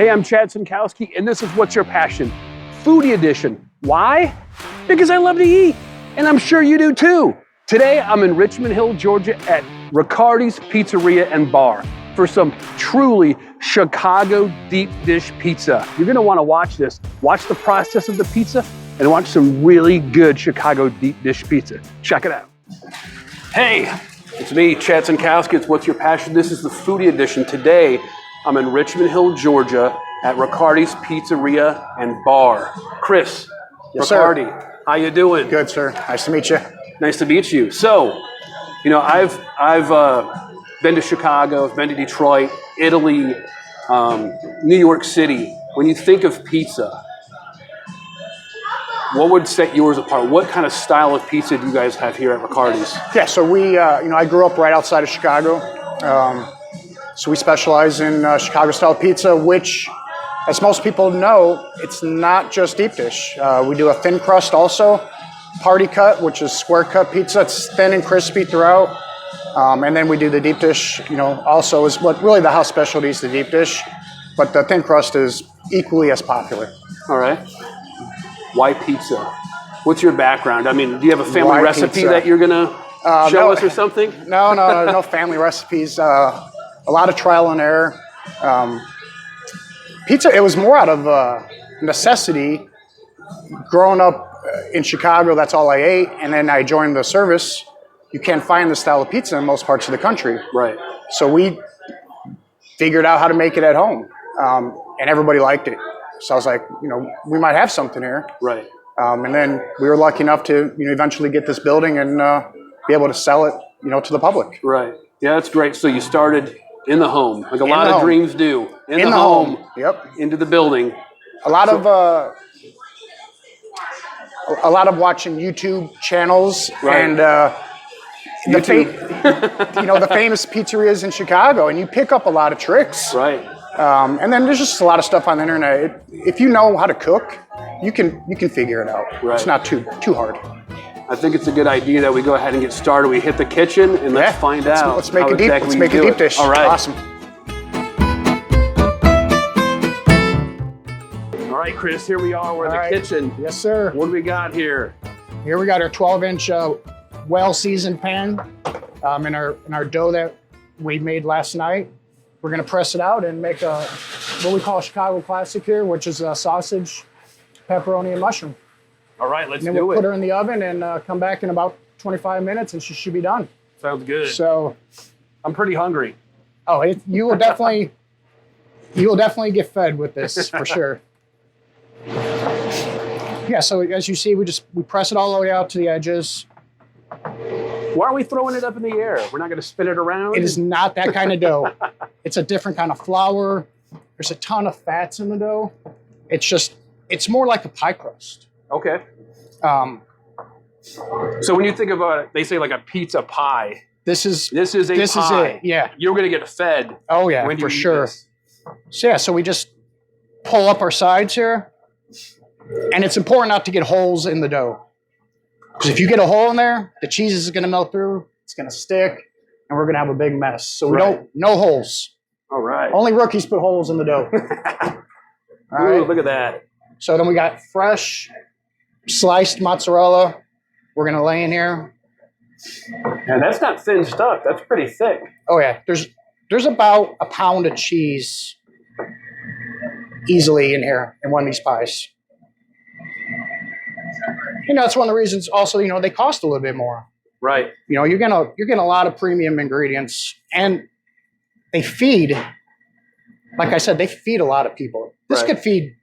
Hey, I'm Chad Sinkowski, and this is What's Your Passion? Foodie edition. Why? Because I love to eat, and I'm sure you do too. Today, I'm in Richmond Hill, Georgia at Ricciardi's Pizzeria and Bar for some truly Chicago deep dish pizza. You're gonna wanna watch this. Watch the process of the pizza and watch some really good Chicago deep dish pizza. Check it out. Hey, it's me, Chad Sinkowski. It's What's Your Passion? This is the Foodie edition. Today, I'm in Richmond Hill, Georgia at Ricciardi's Pizzeria and Bar. Chris, Yes, Ricciardi, sir. how you doing? Good, sir. Nice to meet you. Nice to meet you. So, you know, I've been to Chicago, I've been to Detroit, Italy, New York City. When you think of pizza, what would set yours apart? What kind of style of pizza do you guys have here at Ricciardi's? Yeah, so we, I grew up right outside of Chicago. So we specialize in Chicago-style pizza, which, as most people know, it's not just deep dish. We do a thin crust also, party cut, which is square cut pizza. It's thin and crispy throughout. And then we do the deep dish, also is what really the house specialty is the deep dish. But the thin crust is equally as popular. All right. Why pizza? What's your background? I mean, do you have a family Why recipe pizza? that you're gonna show us or something? No family recipes. A lot of trial and error. Pizza, it was more out of necessity. Growing up in Chicago, that's all I ate. And then I joined the service. You can't find this style of pizza in most parts of the country. Right. So we figured out how to make it at home. And everybody liked it. So I was like, we might have something here. Right. And then we were lucky enough to eventually get this building and be able to sell it, to the public. Right. Yeah, that's great. So you started in the home, like a lot of dreams do. In the home. Yep. Into the building. A lot of watching YouTube channels. Right. And the famous pizzerias in Chicago, and you pick up a lot of tricks. Right. And then there's just a lot of stuff on the internet. If you know how to cook, you can figure it out. Right. It's not too hard. I think it's a good idea that we go ahead and get started. We hit the kitchen and let's find out. Let's make a deep dish. All right. Awesome. All right, Chris, here we are. We're in the kitchen. Yes, sir. What do we got here? Here we got our 12-inch well-seasoned pan in our dough that we made last night. We're gonna press it out and make what we call a Chicago classic here, which is sausage, pepperoni, and mushroom. All right, let's And then do we'll it. put her in the oven and come back in about 25 minutes, and she should be done. Sounds good. So, I'm pretty hungry. oh, you will definitely get fed with this for sure. Yeah. So as you see, we press it all the way out to the edges. Why are we throwing it up in the air? We're not going to spin it around? It is not that kind of dough. It's a different kind of flour. There's a ton of fats in the dough. It's more like a pie crust. Okay. So when you think of they say like a pizza pie. This is a pie. This is it. Yeah. You're going to get fed. Oh yeah, when you for eat sure. this. So yeah, so we just pull up our sides here, and it's important not to get holes in the dough. Because if you get a hole in there, the cheese is going to melt through, it's going to stick, and we're going to have a big mess. So no holes. All right. Only rookies put holes in the dough. All Ooh, right. look at that. So then we got fresh sliced mozzarella. We're going to lay in here. And that's not thin stuff. That's pretty thick. Oh yeah, there's about a pound of cheese easily in here in one of these pies. That's one of the reasons also, they cost a little bit more. Right. You're getting a lot of premium ingredients, and they feed, like I said, they feed a lot of people. This could feed,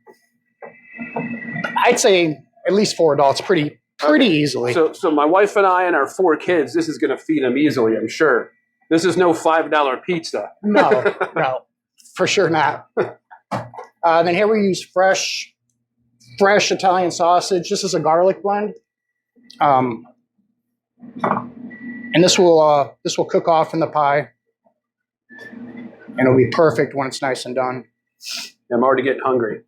I'd say, at least 4 adults pretty easily. So my wife and I and our 4 kids, this is going to feed them easily, I'm sure. This is no $5 pizza. No, for sure not. Then here we use fresh Italian sausage. This is a garlic blend. And this will cook off in the pie. And it'll be perfect when it's nice and done. I'm already getting hungry.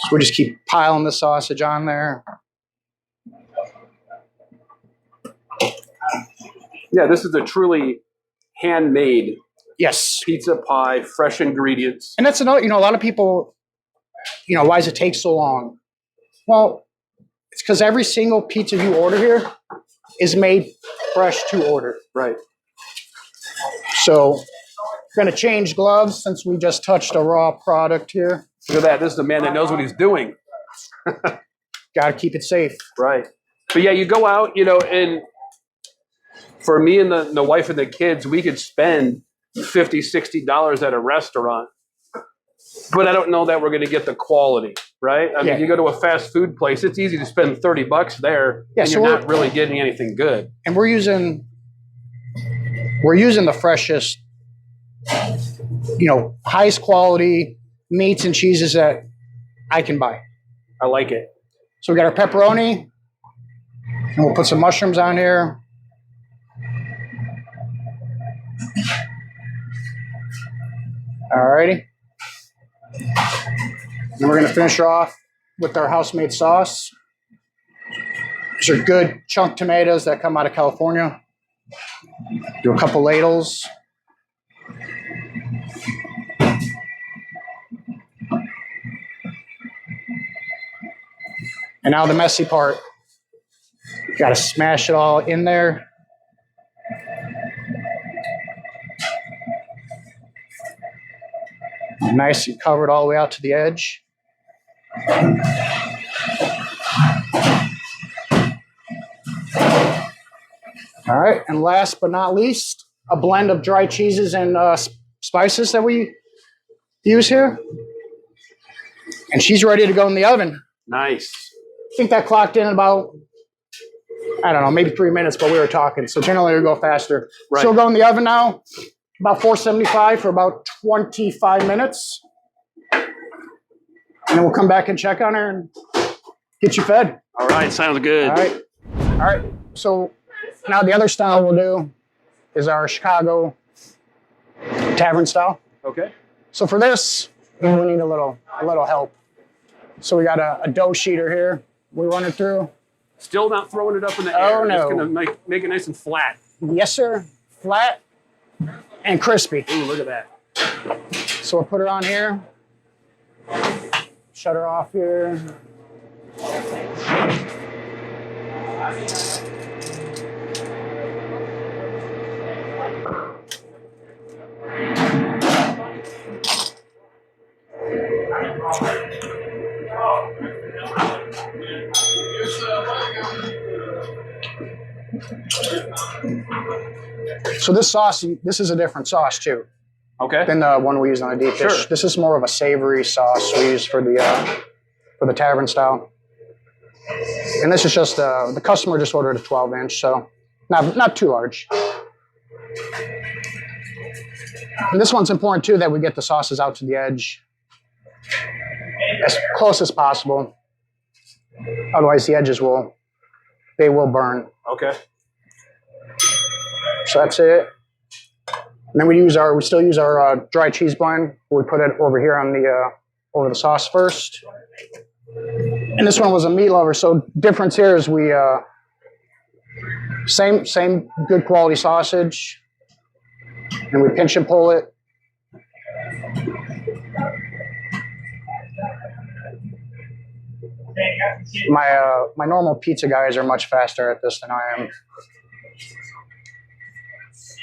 So we just keep piling the sausage on there. Yeah, this is a truly handmade Yes. pizza pie, fresh ingredients. And that's another, a lot of people, why does it take so long? Well, it's because every single pizza you order here is made fresh to order. Right. So we're going to change gloves since we just touched a raw product here. Look at that. This is a man that knows what he's doing. Got to keep it safe. Right. But yeah, you go out, and for me and the wife and the kids, we could spend $50, $60 at a restaurant. But I don't know that we're going to get the quality, right? I mean, you go to a fast food place, it's easy to spend $30 there, and so you're not really getting anything good. And we're using the freshest, highest quality meats and cheeses that I can buy. I like it. So we got our pepperoni, and we'll put some mushrooms on here. Alrighty. And we're going to finish off with our house-made sauce. These are good chunk tomatoes that come out of California. Do a couple ladles. And now the messy part. Got to smash it all in there. Nice and covered all the way out to the edge. All right, and last but not least, a blend of dry cheeses and spices that we use here. And she's ready to go in the oven. Nice. I think that clocked in about, I don't know, maybe 3 minutes, but we were talking, so generally it'll go faster. Right. So we'll go in the oven now, about 475 for about 25 minutes. And then we'll come back and check on her and get you fed. All right, sounds good. All right. So now the other style we'll do is our Chicago Tavern style. Okay. So for this, we need a little help. So we got a dough sheeter here. We run it through. Still not throwing it up in the air. Oh, no. Just going to make it nice and flat. Yes, sir. Flat and crispy. Ooh, look at that. So we'll put her on here. Shut her off here. So this sauce, this is a different sauce too. Okay. Than the one we use on a deep dish. Sure. This is more of a savory sauce we use for the Tavern style. And this is just the customer just ordered a 12-inch, so not too large. And this one's important too, that we get the sauces out to the edge as close as possible. Otherwise, the edges will burn. Okay. So that's it. And then we still use our dry cheese blend. We put it over here on over the sauce first. And this one was a meat lover. So difference here is we same good quality sausage, and we pinch and pull it. My normal pizza guys are much faster at this than I am.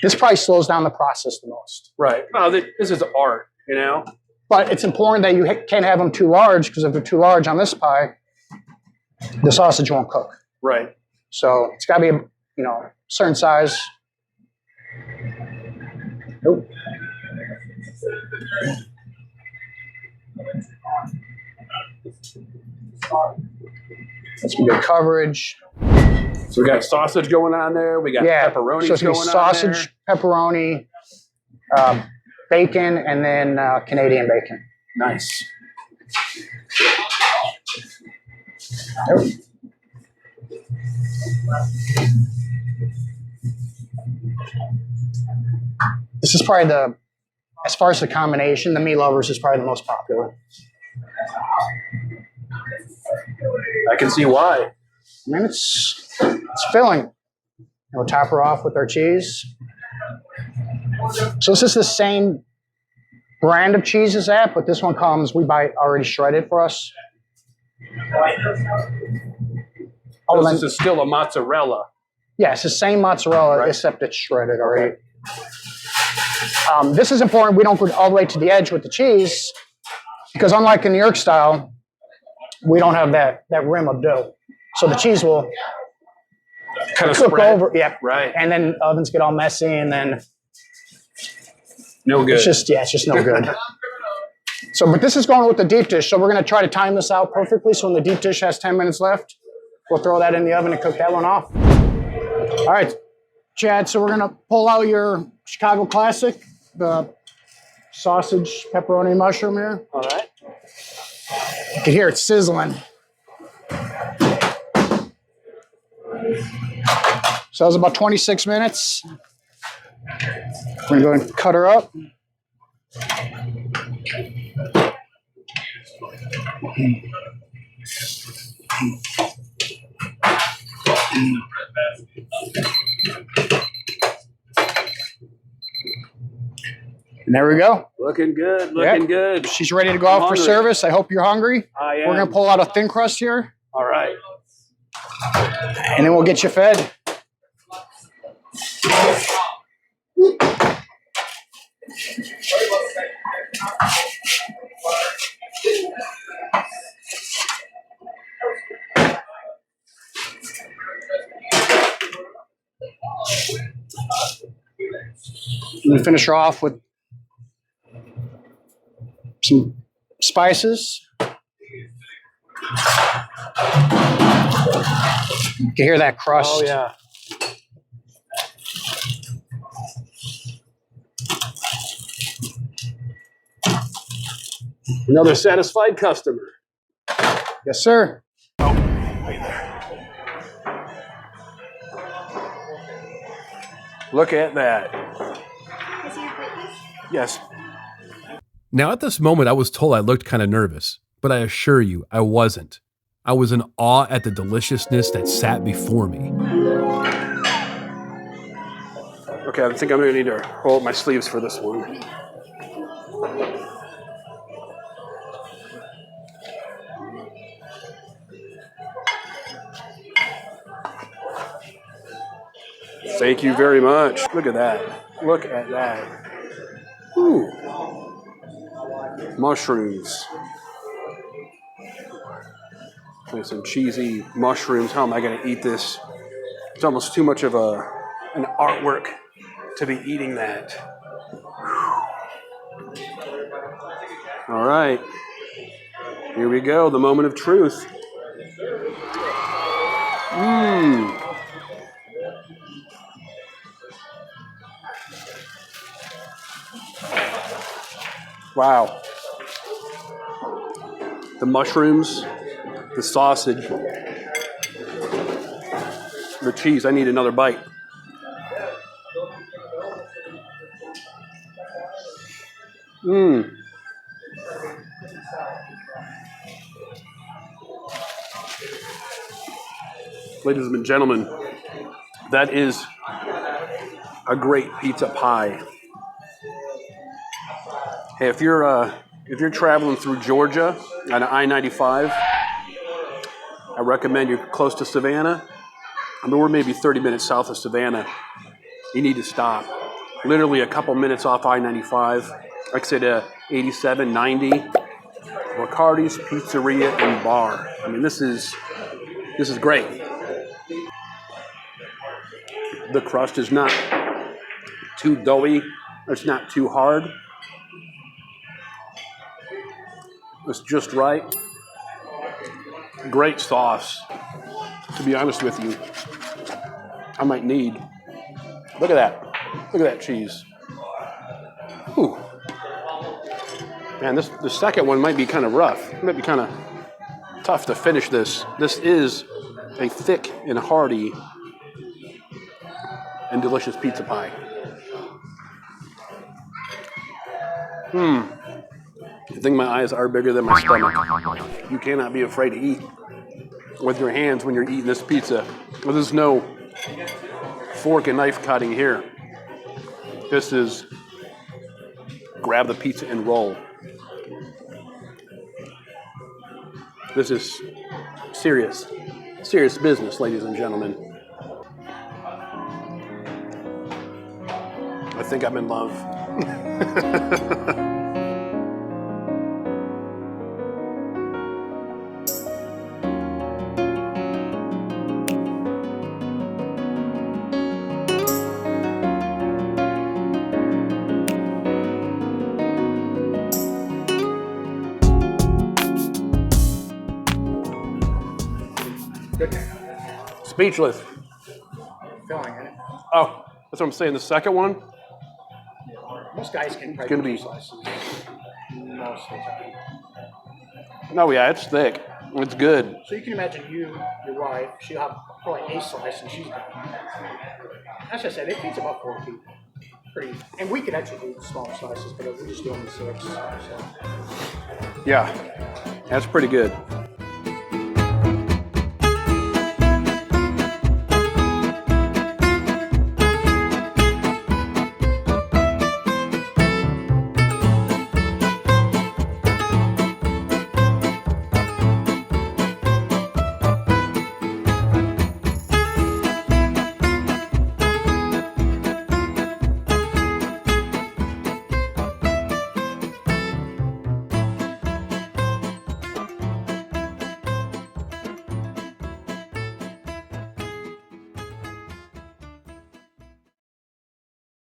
This probably slows down the process the most. Right. Well, this is art, But it's important that you can't have them too large, because if they're too large on this pie, the sausage won't cook. Right. So it's got to be a certain size. Nope. That's some good coverage. So we got sausage going on there. We got pepperoni so it's going sausage, on there. pepperoni, bacon, and then Canadian bacon. Nice. Nope. This is probably as far as the combination, the meat lovers is probably the most popular. I can see why. I mean, it's filling. And we'll top her off with our cheese. So this is the same brand of cheese as that, but this one comes, we buy it already shredded for us. Oh, this is still a mozzarella. Yeah, it's the same mozzarella, right, except it's shredded already. This is important. We don't go all the way to the edge with the cheese because unlike in New York style, we don't have that rim of dough. So the cheese will kind of cook spread over. Yeah, right. And then ovens get all messy, and then no good. It's just no good. So, but this is going with the deep dish. So we're going to try to time this out perfectly. So when the deep dish has 10 minutes left, we'll throw that in the oven and cook that one off. All right, Chad. So we're going to pull out your Chicago classic, the sausage, pepperoni, mushroom here. All right. You can hear it sizzling. So that was about 26 minutes. We're going to go ahead and cut her up. And there we go. Looking good, looking good. She's ready to go out for service. I hope you're hungry. I am. We're going to pull out a thin crust here. All right. And then we'll get you fed. And then finish her off with some spices. You can hear that crust. Oh, yeah. Another satisfied customer. Yes, sir. Oh, wait there. Look at that. Yes. Now, at this moment, I was told I looked kind of nervous, but I assure you, I wasn't. I was in awe at the deliciousness that sat before me. Okay, I think I'm going to need to roll up my sleeves for this one. Thank you very much. Look at that. Look at that. Ooh. Mushrooms. And some cheesy mushrooms. How am I going to eat this? It's almost too much of an artwork to be eating that. All right. Here we go. The moment of truth. Mmm. Wow. The mushrooms, the sausage, the cheese. I need another bite. Mmm. Ladies and gentlemen, that is a great pizza pie. Hey, if you're traveling through Georgia on I-95, I recommend you're close to Savannah. I mean, we're maybe 30 minutes south of Savannah. You need to stop. Literally a couple minutes off I-95. Like I said, 87, 90. Ricciardi's Pizzeria and Bar. I mean, this is great. The crust is not too doughy. It's not too hard. It's just right. Great sauce. To be honest with you, I might need. Look at that. Look at that cheese. Ooh. Man, the second one might be kind of rough. It might be kind of tough to finish this. This is a thick and hearty and delicious pizza pie. think my eyes are bigger than my stomach. You cannot be afraid to eat with your hands when you're eating this pizza. Well, there's no fork and knife cutting here. This is grab the pizza and roll. This is serious business, ladies and gentlemen. I think I'm in love. Speechless. Filling it. Oh, that's what I'm saying. The second one, Most guys can probably gonna do be- slices most of the time. no, yeah, it's thick. It's good. So you can imagine your wife, she'll have probably a slice and she's done. As I said, it feeds about 4 people. Pretty, and we could actually do smaller slices, but we're just doing the 6. So. Yeah, that's pretty good.